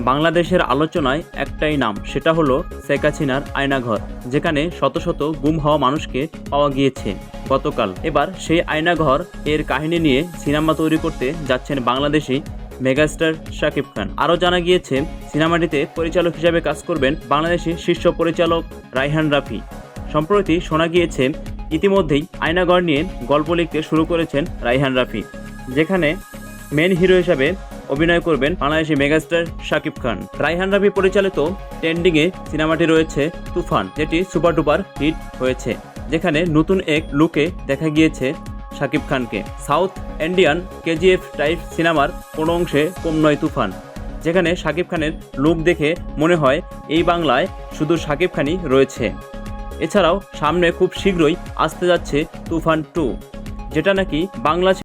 বাংলাদেশের আলোচনায় একটাই নাম, সেটা হলো শেখ হাসিনার আয়নাঘর, যেখানে শত শত গুম হওয়া মানুষকে পাওয়া গিয়েছে গতকাল। এবার সেই আয়নাঘর এর কাহিনী নিয়ে সিনেমা তৈরি করতে যাচ্ছেন বাংলাদেশি মেগাস্টার শাকিব খান। আরও জানা গিয়েছে সিনেমাটিতে পরিচালক হিসেবে কাজ করবেন বাংলাদেশি শীর্ষ পরিচালক রায়হান রাফি। সম্প্রতি শোনা গিয়েছে ইতিমধ্যেই আয়নাঘর নিয়ে গল্প লিখতে শুরু করেছেন রায়হান রাফি, যেখানে মেন হিরো হিসাবে অভিনয় করবেন বাংলাদেশি মেগাস্টার শাকিব খান। রায়হান রাফি পরিচালিত ট্রেন্ডিংয়ে সিনেমাটি রয়েছে তুফান, যেটি সুপার ডুপার হিট হয়েছে, যেখানে নতুন এক লুকে দেখা গিয়েছে শাকিব খানকে। সাউথ ইন্ডিয়ান কেজিএফ টাইপ সিনেমার কোনো অংশে কম নয় তুফান, যেখানে শাকিব খানের লুক দেখে মনে হয় এই বাংলায় শুধু শাকিব খানই রয়েছে। এছাড়াও সামনে খুব শীঘ্রই আসতে যাচ্ছে তুফান 2, যেটা নাকি বাংলা